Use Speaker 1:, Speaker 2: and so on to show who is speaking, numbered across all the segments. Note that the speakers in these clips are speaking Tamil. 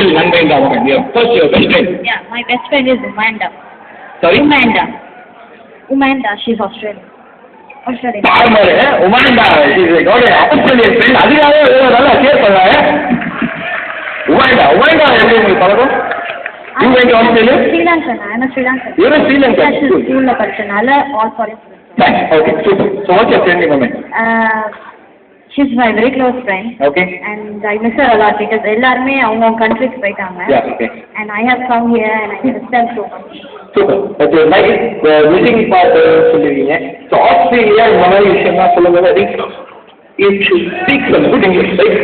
Speaker 1: hostel name the woman. Your first your best friend.
Speaker 2: Yeah, my best friend is Umanda.
Speaker 1: Sorry?
Speaker 2: Umanda, she's Australian. Australian.
Speaker 1: Umanda, she's got an Australian friend. அதுக்காக நல்லா கேர் பண்ணாங்க. Umanda எப்படி பழக்கம்? You went to Australia?
Speaker 2: Sri Lankan. I'm a Sri Lankan.
Speaker 1: You're a Sri Lankan.
Speaker 2: Yes, school படிச்சனால all foreign students.
Speaker 1: Okay, super. So what's your friend name?
Speaker 2: She's my very close friend.
Speaker 1: Okay.
Speaker 2: And I miss her a lot because எல்லாருமே அவங்க countries போயிட்டாங்க.
Speaker 1: Yeah, okay.
Speaker 2: And I have come here and I miss them so much.
Speaker 1: Super. Okay, like meeting part சொல்லுவீங்க. So Australia இந்த மாதிரி விஷயம்லாம் சொல்லும்போது I think it should speak some good English, right?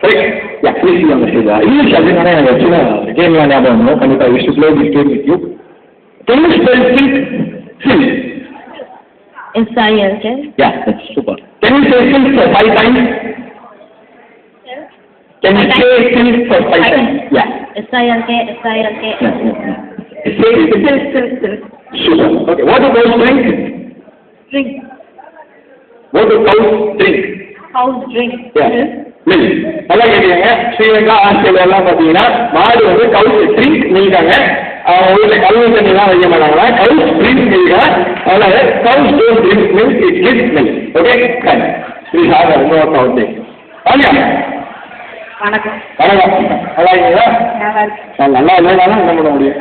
Speaker 1: Right? Yeah, please be on the stage. English அப்படின்னா எனக்கு ஆக்சுவலா கேம் ஞாபகம் வரும். கண்டிப்பா we should play this game with you. Can you spell silk? Silk.
Speaker 2: S-I-L-K.
Speaker 1: Yeah, that's super. Can you say silk for 5 times? Can you say silk for 5 times? Yeah.
Speaker 2: S-I-L-K.
Speaker 1: Say silk. Super. Okay. What do cows drink?
Speaker 2: Drink.
Speaker 1: What do cows drink?
Speaker 2: Cows drink.
Speaker 1: Yeah. Milk. நல்லா கேட்டீங்க. ஸ்ரீலங்கா ஆஸ்திரேலியா எல்லாம் பார்த்தீங்கன்னா மாடு வந்து கவுஸ் ட்ரிங்க் மில்காங்க. அவங்க வீட்டில் கழுவு தண்ணி தான் வைக்க மாட்டாங்களா, கவுஸ் ட்ரிங்க் மில்கா. அதனால cows don't drink milk, it gives milk. Okay, fine. Please have a note of this. வாங்க.
Speaker 2: வணக்கம்.
Speaker 1: நல்லா இருக்கீங்களா? நல்லா இல்லைனாலும் என்ன பண்ண முடியும்.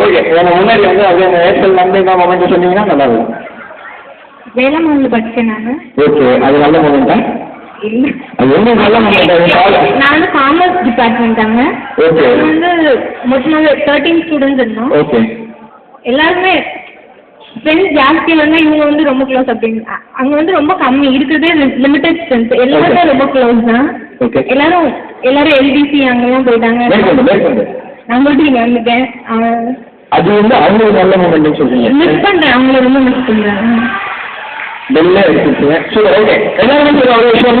Speaker 1: ஓகே, எனக்கு முன்னாடி வந்து அப்படியே அந்த ஏர்டெல் நம்பர் தான் மொமெண்ட் சொன்னீங்கன்னா நல்லா இருக்கும்.
Speaker 2: வேளாண்மையில் படிச்சேன் நான்.
Speaker 1: ஓகே, அது நல்ல மொமெண்ட் தான்.
Speaker 2: நான் காமர்ஸ் டிபார்ட்மெண்ட் தாங்க. வந்து மொத்தமாக 13 ஸ்டூடெண்ட்ஸ் இருந்தோம். எல்லாருமே ஃப்ரெண்ட்ஸ் ஜாஸ்தி வந்து இவங்க வந்து ரொம்ப க்ளோஸ் அப்படின்னு. அங்கே வந்து ரொம்ப கம்மி இருக்கிறதே லிமிட்டட் ஸ்ட்ரென்த். எல்லாருமே ரொம்ப க்ளோஸ் தான். எல்லாரும் எல்டிசி அங்கெல்லாம் போயிட்டாங்க. நான் மட்டும் இங்கே வந்துட்டேன்.
Speaker 1: அது வந்து அவங்க நல்ல மொமெண்ட் சொல்றீங்க.
Speaker 2: மிஸ் பண்ணுறேன், அவங்கள ரொம்ப மிஸ் பண்ணுறேன்.
Speaker 1: வெளில எடுத்துருக்கீங்க. சரி, ஓகே. எல்லாருமே ஒரு விஷயம்